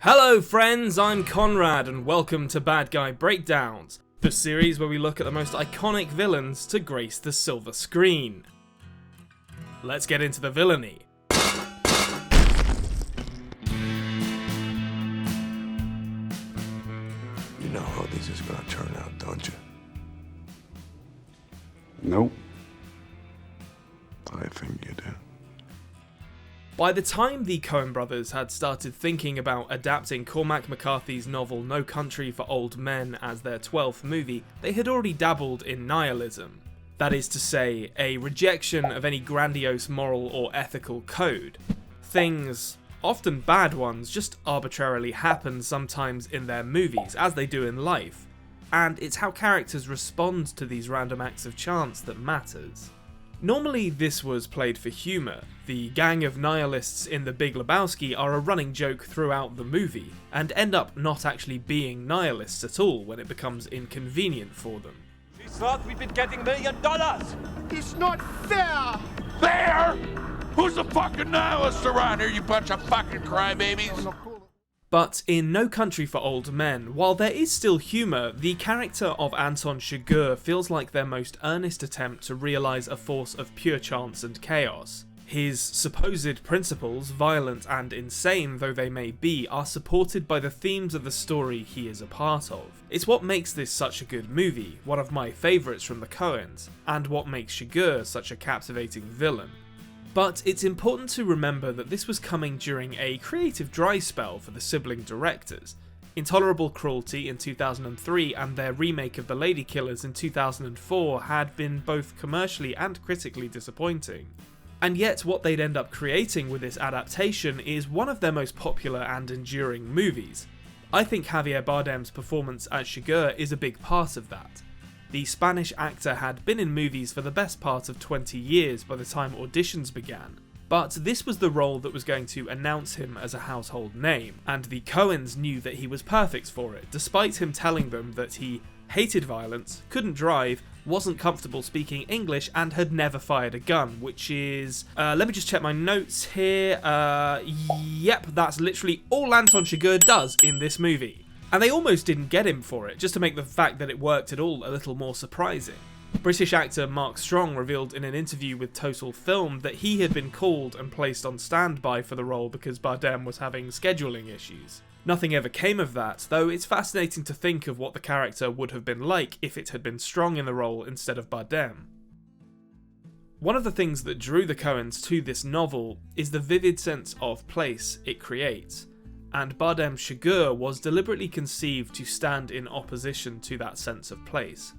Hello friends, I'm Conrad and welcome to Bad Guy Breakdowns, the series where we look at the most iconic villains to grace the silver screen. Let's get into the villainy. You know how this is gonna turn out, don't you? Nope. I think you do. By the time the Coen brothers had started thinking about adapting Cormac McCarthy's novel No Country for Old Men as their 12th movie, they had already dabbled in nihilism. That is to say, a rejection of any grandiose moral or ethical code. Things, often bad ones, just arbitrarily happen sometimes in their movies, as they do in life. And it's how characters respond to these random acts of chance that matters. Normally this was played for humour. The gang of nihilists in The Big Lebowski are a running joke throughout the movie, and end up not actually being nihilists at all when it becomes inconvenient for them. We thought we'd been getting $1 million! It's not fair! Fair? Who's the fucking nihilist around here, you bunch of fucking crybabies? But in No Country for Old Men, while there is still humour, the character of Anton Chigurh feels like their most earnest attempt to realise a force of pure chance and chaos. His supposed principles, violent and insane though they may be, are supported by the themes of the story he is a part of. It's what makes this such a good movie, one of my favourites from the Coens, and what makes Chigurh such a captivating villain. But it's important to remember that this was coming during a creative dry spell for the sibling directors. Intolerable Cruelty in 2003 and their remake of The Lady Killers in 2004 had been both commercially and critically disappointing. And yet what they'd end up creating with this adaptation is one of their most popular and enduring movies. I think Javier Bardem's performance as Chigurh is a big part of that. The Spanish actor had been in movies for the best part of 20 years by the time auditions began, but this was the role that was going to announce him as a household name, and the Coens knew that he was perfect for it, despite him telling them that he hated violence, couldn't drive, wasn't comfortable speaking English, and had never fired a gun, which is... let me just check my notes here. Yep, that's literally all Anton Chigurh does in this movie. And they almost didn't get him for it, just to make the fact that it worked at all a little more surprising. British actor Mark Strong revealed in an interview with Total Film that he had been called and placed on standby for the role because Bardem was having scheduling issues. Nothing ever came of that, though it's fascinating to think of what the character would have been like if it had been Strong in the role instead of Bardem. One of the things that drew the Coens to this novel is the vivid sense of place it creates. And Bardem's Chigurh was deliberately conceived to stand in opposition to that sense of place.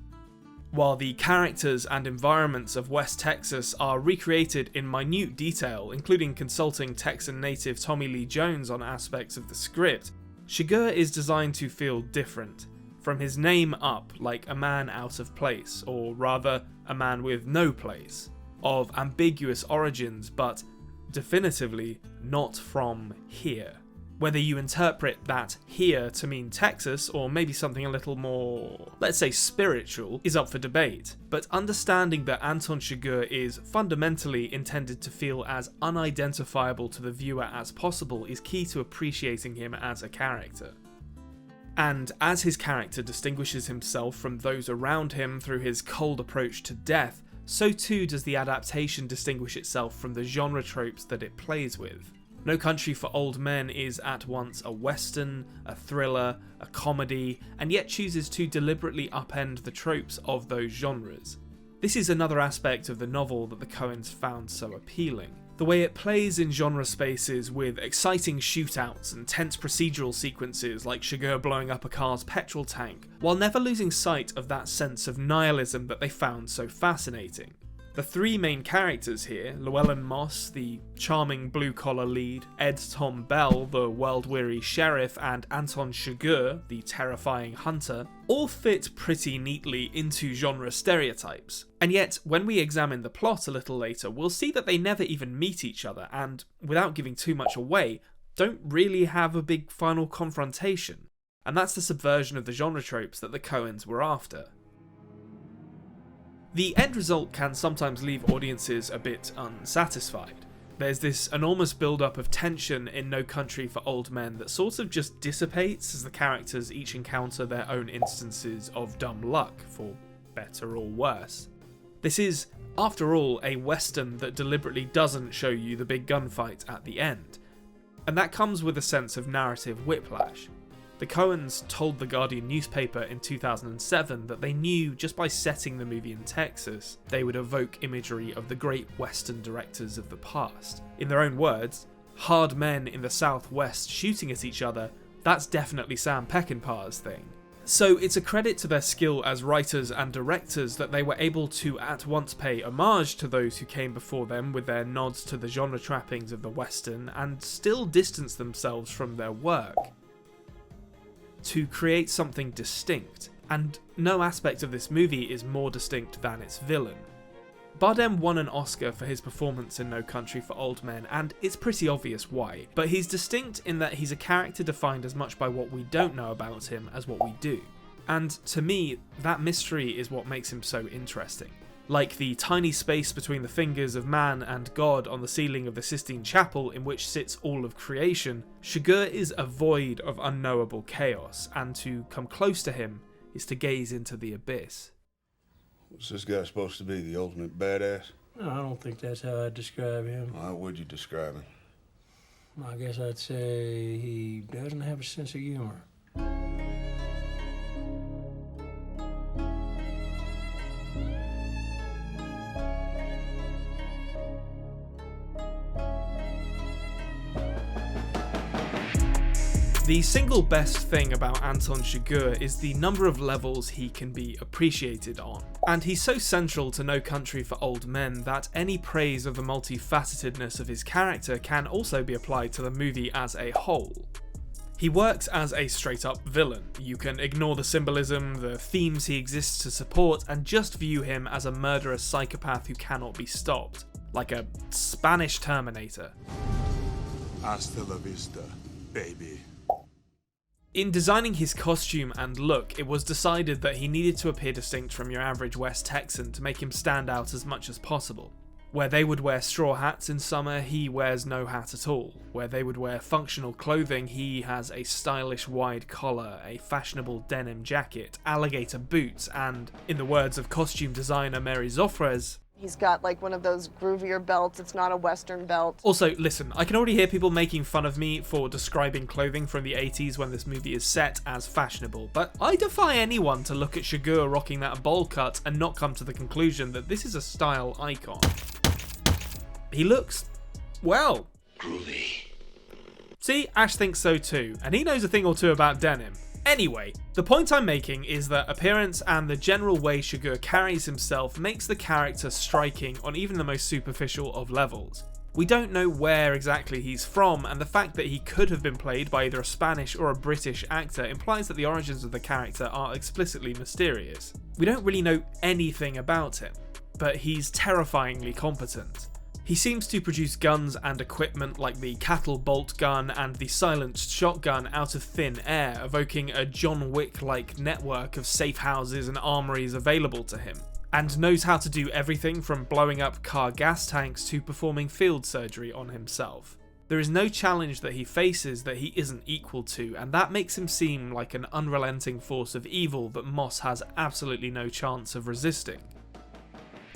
While the characters and environments of West Texas are recreated in minute detail, including consulting Texan native Tommy Lee Jones on aspects of the script, Chigurh is designed to feel different, from his name up, like a man out of place, or rather, a man with no place, of ambiguous origins but definitively not from here. Whether you interpret that here to mean Texas or maybe something a little more, let's say spiritual, is up for debate, but understanding that Anton Chigurh is fundamentally intended to feel as unidentifiable to the viewer as possible is key to appreciating him as a character. And as his character distinguishes himself from those around him through his cold approach to death, so too does the adaptation distinguish itself from the genre tropes that it plays with. No Country for Old Men is at once a western, a thriller, a comedy, and yet chooses to deliberately upend the tropes of those genres. This is another aspect of the novel that the Coens found so appealing. The way it plays in genre spaces with exciting shootouts and tense procedural sequences like Chigurh blowing up a car's petrol tank, while never losing sight of that sense of nihilism that they found so fascinating. The three main characters here, Llewellyn Moss, the charming blue-collar lead, Ed Tom Bell, the world-weary sheriff, and Anton Chigurh, the terrifying hunter, all fit pretty neatly into genre stereotypes. And yet, when we examine the plot a little later, we'll see that they never even meet each other and, without giving too much away, don't really have a big final confrontation. And that's the subversion of the genre tropes that the Coens were after. The end result can sometimes leave audiences a bit unsatisfied. there's this enormous build-up of tension in No Country for Old Men that sort of just dissipates as the characters each encounter their own instances of dumb luck, for better or worse. This is, after all, a western that deliberately doesn't show you the big gunfight at the end, and that comes with a sense of narrative whiplash. The Coens told the Guardian newspaper in 2007 that they knew just by setting the movie in Texas, they would evoke imagery of the great western directors of the past. In their own words, hard men in the Southwest shooting at each other, that's definitely Sam Peckinpah's thing. So it's a credit to their skill as writers and directors that they were able to at once pay homage to those who came before them with their nods to the genre trappings of the western and still distance themselves from their work, to create something distinct, and no aspect of this movie is more distinct than its villain. Bardem won an Oscar for his performance in No Country for Old Men, and it's pretty obvious why, but he's distinct in that he's a character defined as much by what we don't know about him as what we do. And to me, that mystery is what makes him so interesting. Like the tiny space between the fingers of man and God on the ceiling of the Sistine Chapel in which sits all of creation, Chigurh is a void of unknowable chaos, and to come close to him is to gaze into the abyss. What's this guy supposed to be, the ultimate badass? No, I don't think that's how I'd describe him. How would you describe him? I guess I'd say he doesn't have a sense of humor. The single best thing about Anton Chigurh is the number of levels he can be appreciated on. And he's so central to No Country for Old Men that any praise of the multifacetedness of his character can also be applied to the movie as a whole. He works as a straight-up villain. You can ignore the symbolism, the themes he exists to support, and just view him as a murderous psychopath who cannot be stopped. Like a Spanish Terminator. Hasta la vista, baby. In designing his costume and look, it was decided that he needed to appear distinct from your average West Texan to make him stand out as much as possible. Where they would wear straw hats in summer, he wears no hat at all. Where they would wear functional clothing, he has a stylish wide collar, a fashionable denim jacket, alligator boots, and, in the words of costume designer Mary Zofres, he's got like one of those groovier belts. It's not a Western belt. Also, listen, I can already hear people making fun of me for describing clothing from the 80s when this movie is set as fashionable, but I defy anyone to look at Chigurh rocking that bowl cut and not come to the conclusion that this is a style icon. He looks, well, Groovy. See, Ash thinks so too, and he knows a thing or two about denim. Anyway, the point I'm making is that appearance and the general way Chigurh carries himself makes the character striking on even the most superficial of levels. We don't know where exactly he's from, and the fact that he could have been played by either a Spanish or a British actor implies that the origins of the character are explicitly mysterious. We don't really know anything about him, but he's terrifyingly competent. He seems to produce guns and equipment like the cattle bolt gun and the silenced shotgun out of thin air, evoking a John Wick-like network of safe houses and armories available to him, and knows how to do everything from blowing up car gas tanks to performing field surgery on himself. There is no challenge that he faces that he isn't equal to, and that makes him seem like an unrelenting force of evil that Moss has absolutely no chance of resisting.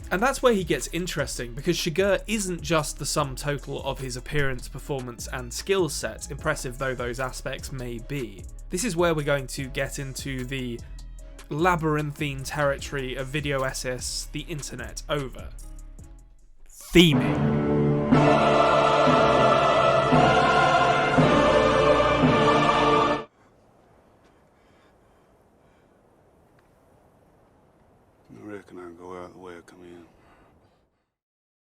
And that's where he gets interesting, because Chigurh isn't just the sum total of his appearance, performance and skill set, impressive though those aspects may be. This is where we're going to get into the labyrinthine territory of video SS the internet over. Theming. I reckon I go out the way I come in.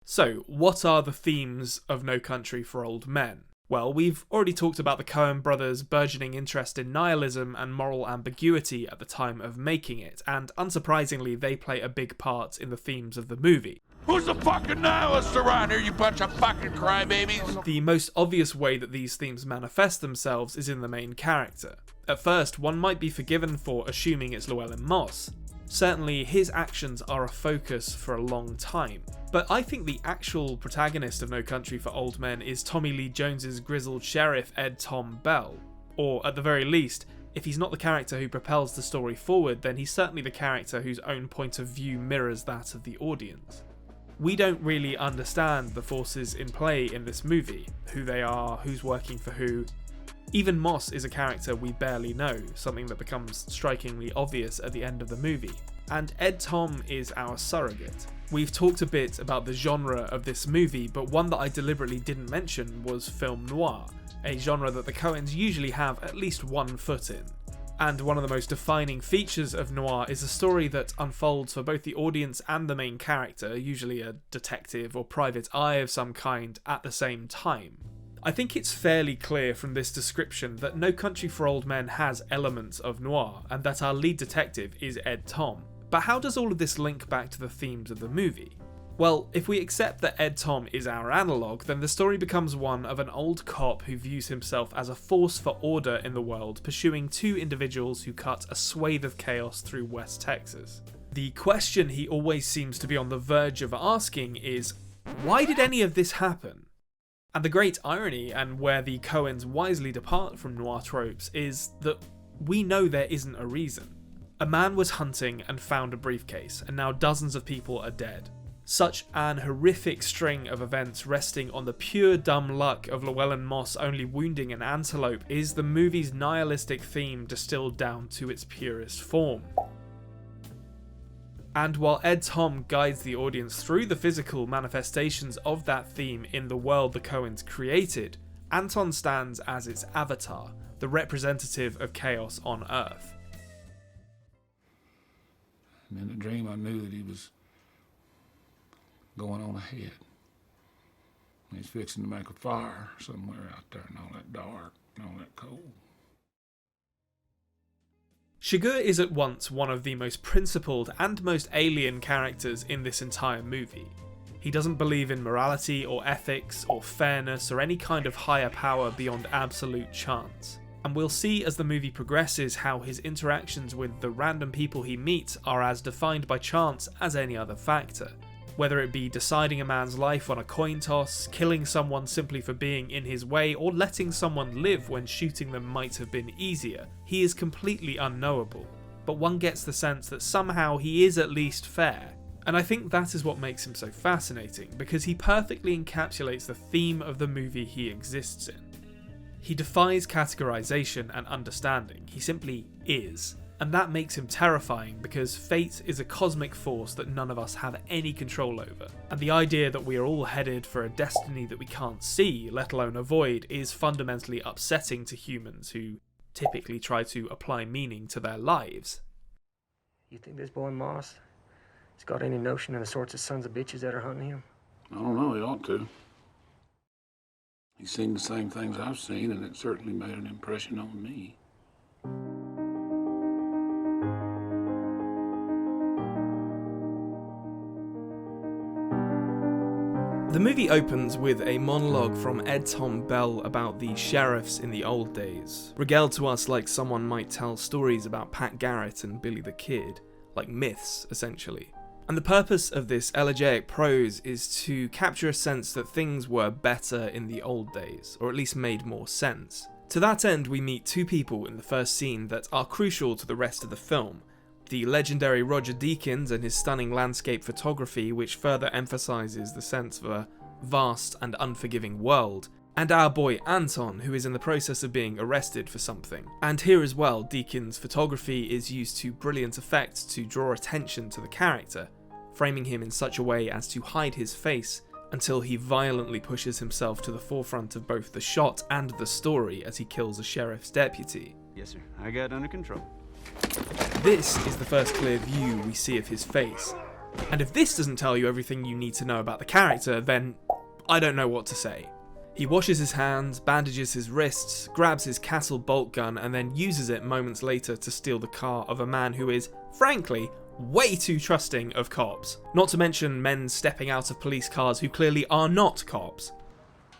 So, what are the themes of No Country for Old Men? Well, we've already talked about the Coen brothers' burgeoning interest in nihilism and moral ambiguity at the time of making it, and unsurprisingly, they play a big part in the themes of the movie. Who's the fucking nihilist around here, you bunch of fucking crybabies? The most obvious way that these themes manifest themselves is in the main character. At first, one might be forgiven for assuming it's Llewellyn Moss. Certainly, his actions are a focus for a long time, but I think the actual protagonist of No Country for Old Men is Tommy Lee Jones's grizzled sheriff Ed Tom Bell, or at the very least, if he's not the character who propels the story forward, then he's certainly the character whose own point of view mirrors that of the audience. We don't really understand the forces in play in this movie, who they are, who's working for who. Even Moss is a character we barely know, something that becomes strikingly obvious at the end of the movie. And Ed Tom is our surrogate. We've talked a bit about the genre of this movie, but one that I deliberately didn't mention was film noir, a genre that the Coens usually have at least one foot in. And one of the most defining features of noir is a story that unfolds for both the audience and the main character, usually a detective or private eye of some kind, at the same time. I think it's fairly clear from this description that No Country for Old Men has elements of noir, and that our lead detective is Ed Tom. But how does all of this link back to the themes of the movie? Well, if we accept that Ed Tom is our analogue, then the story becomes one of an old cop who views himself as a force for order in the world, pursuing two individuals who cut a swathe of chaos through West Texas. The question he always seems to be on the verge of asking is, why did any of this happen? And the great irony, and where the Coens wisely depart from noir tropes, is that we know there isn't a reason. A man was hunting and found a briefcase, and now dozens of people are dead. Such an horrific string of events resting on the pure dumb luck of Llewellyn Moss only wounding an antelope is the movie's nihilistic theme distilled down to its purest form. And while Ed Tom guides the audience through the physical manifestations of that theme in the world the Coens created, Anton stands as its avatar, the representative of chaos on Earth. And in the dream I knew that he was going on ahead. He's fixing to make a fire somewhere out there in all that dark and all that cold. Chigurh is at once one of the most principled and most alien characters in this entire movie. He doesn't believe in morality or ethics or fairness or any kind of higher power beyond absolute chance. And we'll see as the movie progresses how his interactions with the random people he meets are as defined by chance as any other factor. Whether it be deciding a man's life on a coin toss, killing someone simply for being in his way, or letting someone live when shooting them might have been easier, he is completely unknowable. But one gets the sense that somehow he is at least fair. And I think that is what makes him so fascinating, because he perfectly encapsulates the theme of the movie he exists in. He defies categorization and understanding, he simply is. And that makes him terrifying because fate is a cosmic force that none of us have any control over. And the idea that we are all headed for a destiny that we can't see, let alone avoid, is fundamentally upsetting to humans who typically try to apply meaning to their lives. You think this boy Moss has got any notion of the sorts of sons of bitches that are hunting him? I don't know, he ought to. He's seen the same things I've seen, and it certainly made an impression on me. The movie opens with a monologue from Ed Tom Bell about the sheriffs in the old days, regaled to us like someone might tell stories about Pat Garrett and Billy the Kid, like myths, essentially. And the purpose of this elegiac prose is to capture a sense that things were better in the old days, or at least made more sense. To that end, we meet two people in the first scene that are crucial to the rest of the film. The legendary Roger Deakins and his stunning landscape photography, which further emphasises the sense of a vast and unforgiving world, and our boy Anton, who is in the process of being arrested for something. And here as well, Deakins' photography is used to brilliant effect to draw attention to the character, framing him in such a way as to hide his face until he violently pushes himself to the forefront of both the shot and the story as he kills a sheriff's deputy. Yes, sir. I got it under control. This is the first clear view we see of his face. And if this doesn't tell you everything you need to know about the character, then I don't know what to say. He washes his hands, bandages his wrists, grabs his Castle bolt gun, and then uses it moments later to steal the car of a man who is, frankly, way too trusting of cops. Not to mention men stepping out of police cars who clearly are not cops.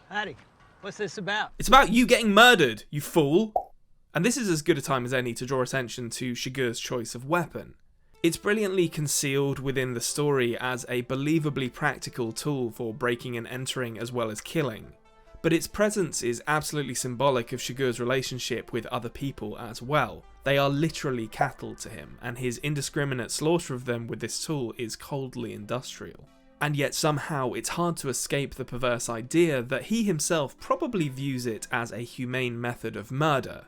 Howdy. What's this about? It's about you getting murdered, you fool! And this is as good a time as any to draw attention to Chigurh's choice of weapon. It's brilliantly concealed within the story as a believably practical tool for breaking and entering as well as killing, but its presence is absolutely symbolic of Chigurh's relationship with other people as well. They are literally cattle to him, and his indiscriminate slaughter of them with this tool is coldly industrial. And yet somehow it's hard to escape the perverse idea that he himself probably views it as a humane method of murder.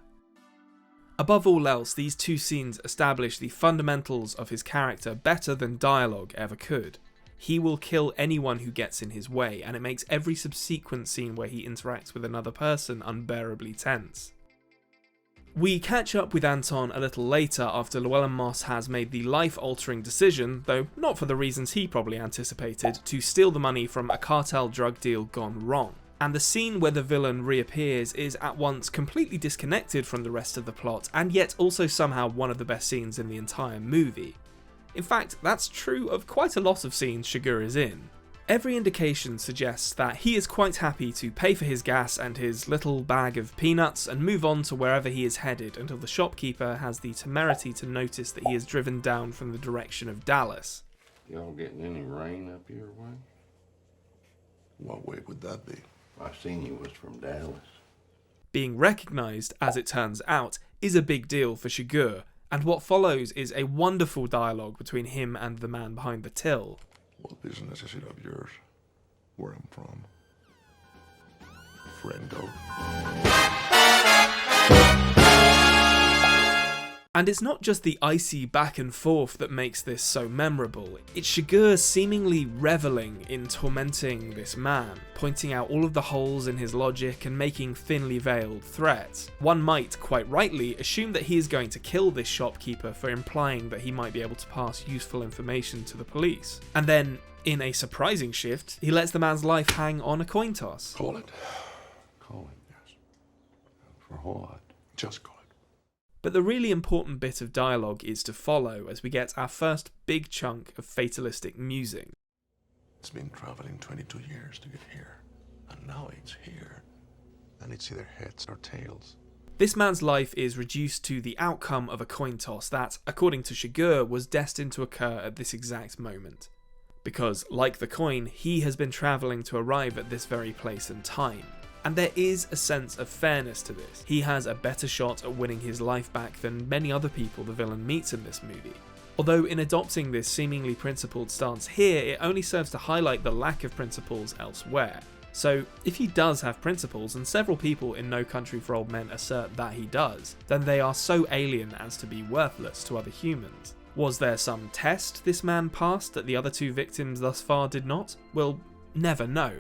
Above all else, these two scenes establish the fundamentals of his character better than dialogue ever could. He will kill anyone who gets in his way, and it makes every subsequent scene where he interacts with another person unbearably tense. We catch up with Anton a little later after Llewellyn Moss has made the life-altering decision, though not for the reasons he probably anticipated, to steal the money from a cartel drug deal gone wrong. And the scene where the villain reappears is at once completely disconnected from the rest of the plot, and yet also somehow one of the best scenes in the entire movie. In fact, that's true of quite a lot of scenes Chigurh is in. Every indication suggests that he is quite happy to pay for his gas and his little bag of peanuts and move on to wherever he is headed until the shopkeeper has the temerity to notice that he is driven down from the direction of Dallas. Y'all getting any rain up your way? What way would that be? I seen you was from Dallas. Being recognised, as it turns out, is a big deal for Chigurh, and what follows is a wonderful dialogue between him and the man behind the till. What business is it of yours? Where I'm from? Friendo. And it's not just the icy back and forth that makes this so memorable, it's Chigurh seemingly reveling in tormenting this man, pointing out all of the holes in his logic and making thinly veiled threats. One might, quite rightly, assume that he is going to kill this shopkeeper for implying that he might be able to pass useful information to the police. And then, in a surprising shift, he lets the man's life hang on a coin toss. Call it. Call it, yes. For what? Just call it. But the really important bit of dialogue is to follow as we get our first big chunk of fatalistic musing. It's been traveling 22 years to get here, and now it's here. And it's either heads or tails. This man's life is reduced to the outcome of a coin toss that, according to Chigurh, was destined to occur at this exact moment. Because, like the coin, he has been travelling to arrive at this very place and time. And there is a sense of fairness to this. He has a better shot at winning his life back than many other people the villain meets in this movie. Although in adopting this seemingly principled stance here, it only serves to highlight the lack of principles elsewhere. So if he does have principles, and several people in No Country for Old Men assert that he does, then they are so alien as to be worthless to other humans. Was there some test this man passed that the other two victims thus far did not? We'll never know.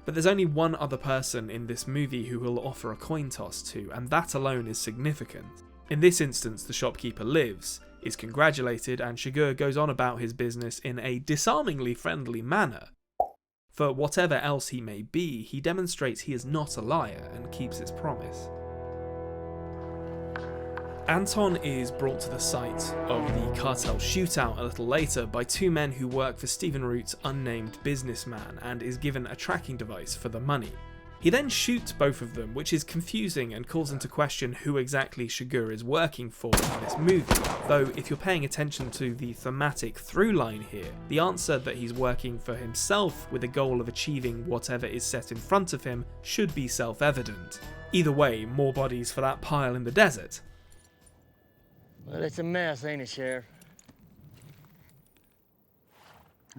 But there's only one other person in this movie who he'll offer a coin toss to, and that alone is significant. In this instance, the shopkeeper lives, is congratulated, and Chigurh goes on about his business in a disarmingly friendly manner. For whatever else he may be, he demonstrates he is not a liar and keeps his promise. Anton is brought to the site of the cartel shootout a little later by two men who work for Stephen Root's unnamed businessman and is given a tracking device for the money. He then shoots both of them, which is confusing and calls into question who exactly Chigurh is working for in this movie, though if you're paying attention to the thematic through line here, the answer that he's working for himself with the goal of achieving whatever is set in front of him should be self-evident. Either way, more bodies for that pile in the desert. Well, it's a mess, ain't it, Sheriff?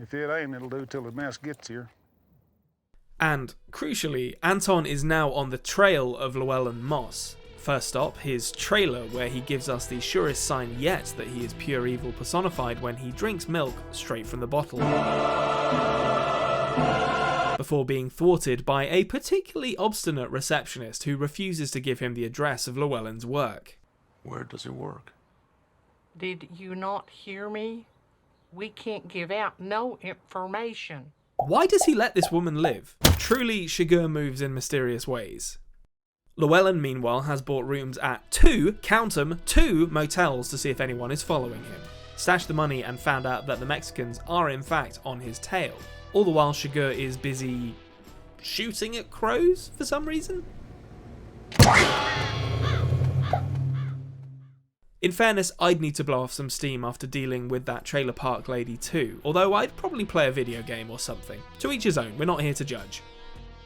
If it ain't, it'll do till the mess gets here. And, crucially, Anton is now on the trail of Llewellyn Moss. First stop, his trailer, where he gives us the surest sign yet that he is pure evil personified when he drinks milk straight from the bottle. Before being thwarted by a particularly obstinate receptionist who refuses to give him the address of Llewellyn's work. Where does it work? Did you not hear me? We can't give out no information. Why does he let this woman live? Truly, Chigurh moves in mysterious ways. Llewellyn, meanwhile, has bought rooms at two motels to see if anyone is following him, stashed the money and found out that the Mexicans are in fact on his tail. All the while Chigurh is busy shooting at crows for some reason. In fairness, I'd need to blow off some steam after dealing with that trailer park lady too, although I'd probably play a video game or something. To each his own, we're not here to judge.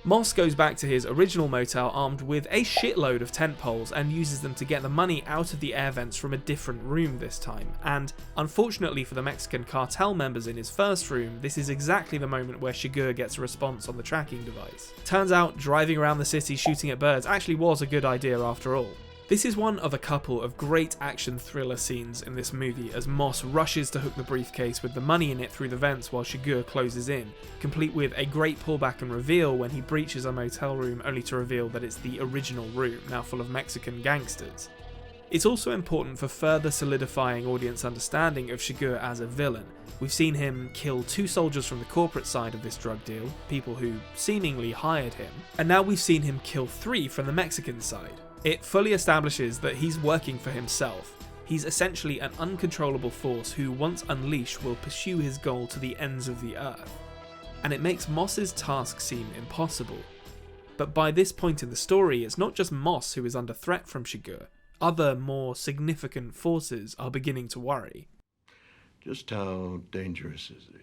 Moss goes back to his original motel armed with a shitload of tent poles and uses them to get the money out of the air vents from a different room this time, and unfortunately for the Mexican cartel members in his first room, this is exactly the moment where Chigurh gets a response on the tracking device. Turns out driving around the city shooting at birds actually was a good idea after all. This is one of a couple of great action thriller scenes in this movie as Moss rushes to hook the briefcase with the money in it through the vents while Chigurh closes in, complete with a great pullback and reveal when he breaches a motel room only to reveal that it's the original room, now full of Mexican gangsters. It's also important for further solidifying audience understanding of Chigurh as a villain. We've seen him kill 2 soldiers from the corporate side of this drug deal, people who seemingly hired him, and now we've seen him kill 3 from the Mexican side. It fully establishes that he's working for himself. He's essentially an uncontrollable force who, once unleashed, will pursue his goal to the ends of the earth. And it makes Moss's task seem impossible. But by this point in the story, it's not just Moss who is under threat from Chigurh. Other, more significant forces are beginning to worry. Just how dangerous is he?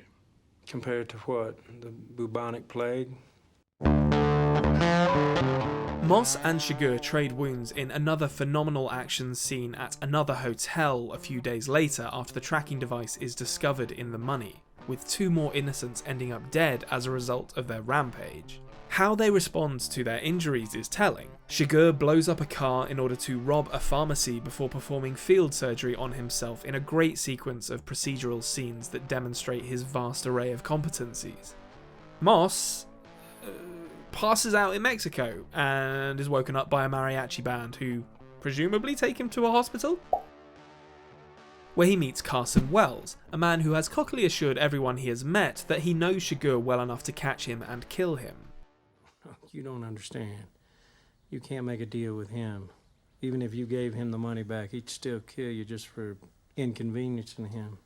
Compared to what? The bubonic plague? Moss and Chigurh trade wounds in another phenomenal action scene at another hotel a few days later after the tracking device is discovered in the money, with 2 more innocents ending up dead as a result of their rampage. How they respond to their injuries is telling. Chigurh blows up a car in order to rob a pharmacy before performing field surgery on himself in a great sequence of procedural scenes that demonstrate his vast array of competencies. Moss passes out in Mexico and is woken up by a mariachi band who presumably take him to a hospital, where he meets Carson Wells, a man who has cockily assured everyone he has met that he knows Chigurh well enough to catch him and kill him. You don't understand. You can't make a deal with him. Even if you gave him the money back, he'd still kill you just for inconveniencing him.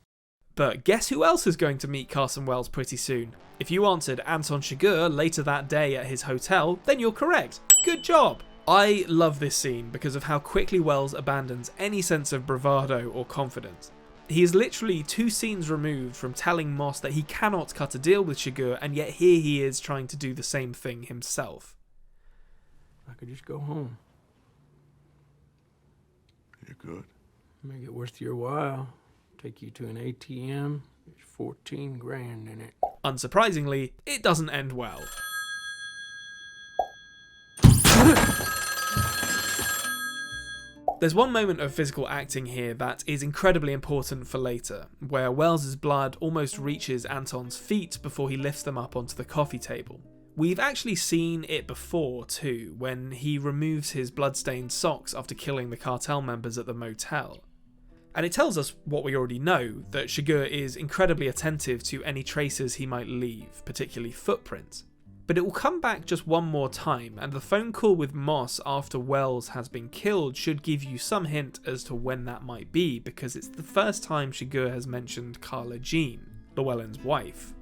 But guess who else is going to meet Carson Wells pretty soon? If you answered Anton Chigurh later that day at his hotel, then you're correct. Good job! I love this scene because of how quickly Wells abandons any sense of bravado or confidence. He is literally 2 scenes removed from telling Moss that he cannot cut a deal with Chigurh, and yet here he is trying to do the same thing himself. I could just go home. You could. Make it worth your while. Take you to an ATM. There's 14 grand in it. Unsurprisingly, it doesn't end well. There's one moment of physical acting here that is incredibly important for later, where Wells's blood almost reaches Anton's feet before he lifts them up onto the coffee table. We've actually seen it before too, when he removes his bloodstained socks after killing the cartel members at the motel. And it tells us what we already know, that Chigurh is incredibly attentive to any traces he might leave, particularly footprints. But it will come back just one more time, and the phone call with Moss after Wells has been killed should give you some hint as to when that might be, because it's the first time Chigurh has mentioned Carla Jean, Llewellyn's wife.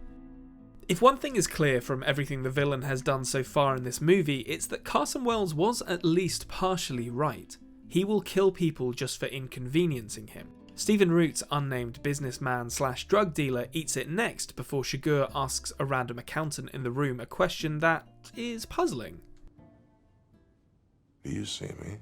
If one thing is clear from everything the villain has done so far in this movie, it's that Carson Wells was at least partially right. He will kill people just for inconveniencing him. Stephen Root's unnamed businessman/drug dealer eats it next before Chigurh asks a random accountant in the room a question that is puzzling. Do you see me?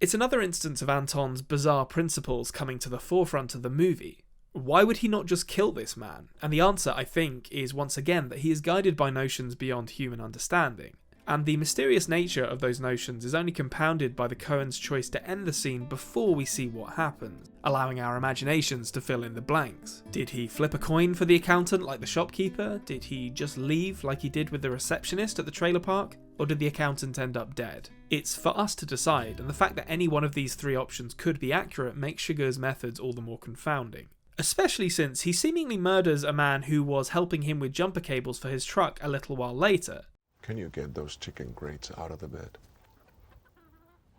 It's another instance of Anton's bizarre principles coming to the forefront of the movie. Why would he not just kill this man? And the answer, I think, is once again that he is guided by notions beyond human understanding. And the mysterious nature of those notions is only compounded by the Coens' choice to end the scene before we see what happens, allowing our imaginations to fill in the blanks. Did he flip a coin for the accountant like the shopkeeper? Did he just leave like he did with the receptionist at the trailer park? Or did the accountant end up dead? It's for us to decide, and the fact that any one of these 3 options could be accurate makes Chigurh's methods all the more confounding. Especially since he seemingly murders a man who was helping him with jumper cables for his truck a little while later. Can you get those chicken grates out of the bed?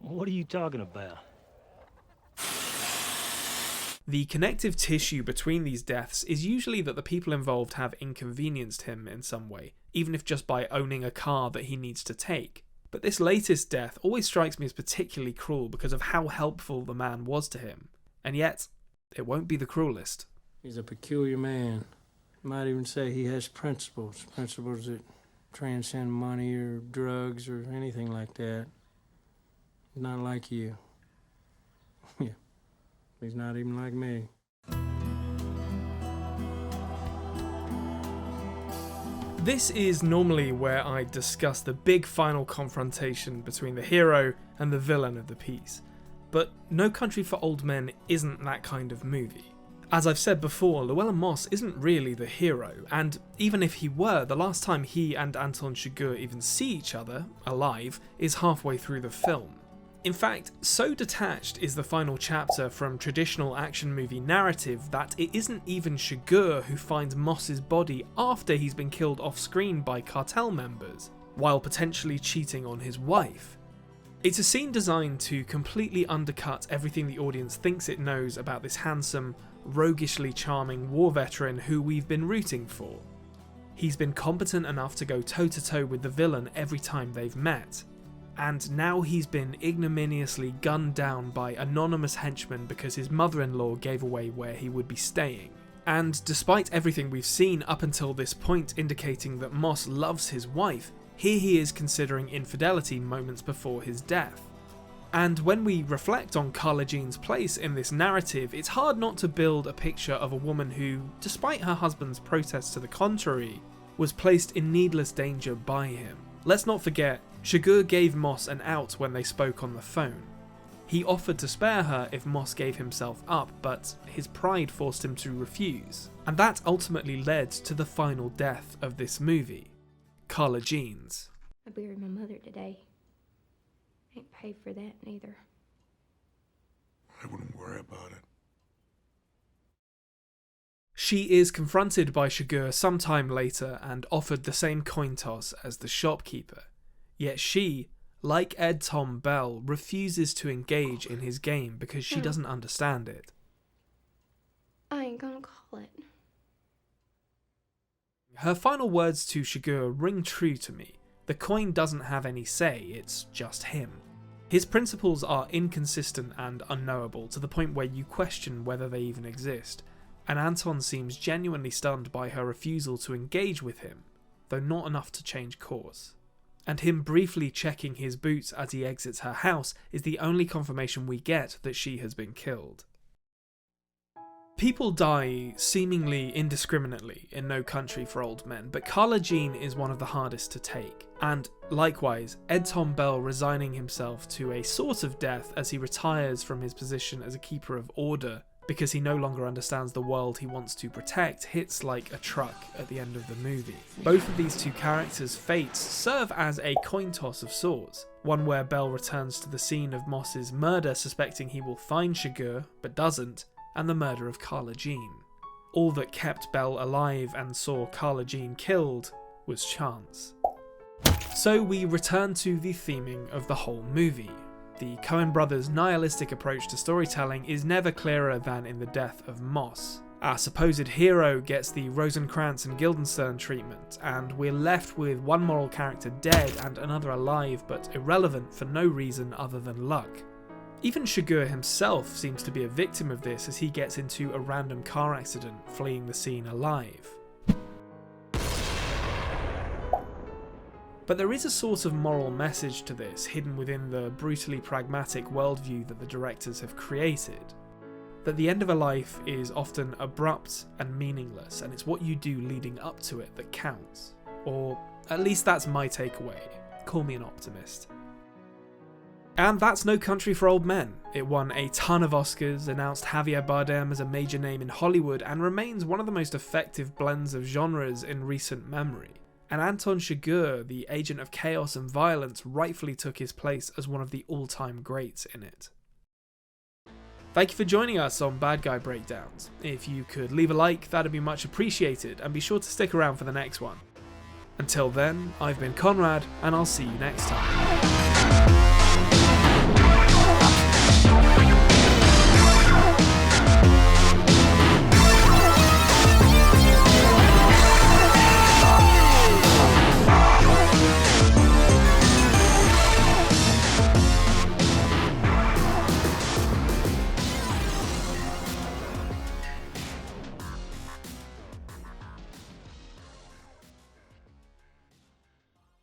What are you talking about? The connective tissue between these deaths is usually that the people involved have inconvenienced him in some way, even if just by owning a car that he needs to take. But this latest death always strikes me as particularly cruel because of how helpful the man was to him. And yet, it won't be the cruelest. He's a peculiar man. You might even say he has principles that transcend money or drugs or anything like that. Not like you. Yeah, he's not even like me. This is normally where I discuss the big final confrontation between the hero and the villain of the piece, but No Country for Old Men isn't that kind of movie. As I've said before, Llewellyn Moss isn't really the hero, and even if he were, the last time he and Anton Chigurh even see each other, alive, is halfway through the film. In fact, so detached is the final chapter from traditional action movie narrative that it isn't even Chigurh who finds Moss's body after he's been killed off screen by cartel members, while potentially cheating on his wife. It's a scene designed to completely undercut everything the audience thinks it knows about this handsome, roguishly charming war veteran who we've been rooting for. He's been competent enough to go toe-to-toe with the villain every time they've met. And now he's been ignominiously gunned down by anonymous henchmen because his mother-in-law gave away where he would be staying. And despite everything we've seen up until this point indicating that Moss loves his wife, here he is considering infidelity moments before his death. And when we reflect on Carla Jean's place in this narrative, it's hard not to build a picture of a woman who, despite her husband's protests to the contrary, was placed in needless danger by him. Let's not forget, Chigurh gave Moss an out when they spoke on the phone. He offered to spare her if Moss gave himself up, but his pride forced him to refuse. And that ultimately led to the final death of this movie, Carla Jean's. I buried my mother today. Ain't paid for that neither. I wouldn't worry about it. She is confronted by Chigurh sometime later and offered the same coin toss as the shopkeeper. Yet she, like Ed Tom Bell, refuses to engage in his game because she doesn't understand it. I ain't gonna call it. Her final words to Chigurh ring true to me. The coin doesn't have any say, it's just him. His principles are inconsistent and unknowable to the point where you question whether they even exist, and Anton seems genuinely stunned by her refusal to engage with him, though not enough to change course. And him briefly checking his boots as he exits her house is the only confirmation we get that she has been killed. People die seemingly indiscriminately in No Country for Old Men, but Carla Jean is one of the hardest to take. And likewise, Ed Tom Bell resigning himself to a sort of death as he retires from his position as a keeper of order because he no longer understands the world he wants to protect hits like a truck at the end of the movie. Both of these two characters' fates serve as a coin toss of sorts, one where Bell returns to the scene of Moss's murder suspecting he will find Chigurh, but doesn't, and the murder of Carla Jean. All that kept Bell alive and saw Carla Jean killed was chance. So we return to the theming of the whole movie. The Coen brothers' nihilistic approach to storytelling is never clearer than in the death of Moss. Our supposed hero gets the Rosencrantz and Guildenstern treatment, and we're left with one moral character dead and another alive but irrelevant for no reason other than luck. Even Chigurh himself seems to be a victim of this as he gets into a random car accident, fleeing the scene alive. But there is a sort of moral message to this hidden within the brutally pragmatic worldview that the directors have created. That the end of a life is often abrupt and meaningless, and it's what you do leading up to it that counts. Or at least that's my takeaway. Call me an optimist. And that's No Country for Old Men. It won a ton of Oscars, announced Javier Bardem as a major name in Hollywood, and remains one of the most effective blends of genres in recent memory. And Anton Chigurh, the agent of chaos and violence, rightfully took his place as one of the all-time greats in it. Thank you for joining us on Bad Guy Breakdowns. If you could leave a like, that'd be much appreciated, and be sure to stick around for the next one. Until then, I've been Conrad, and I'll see you next time.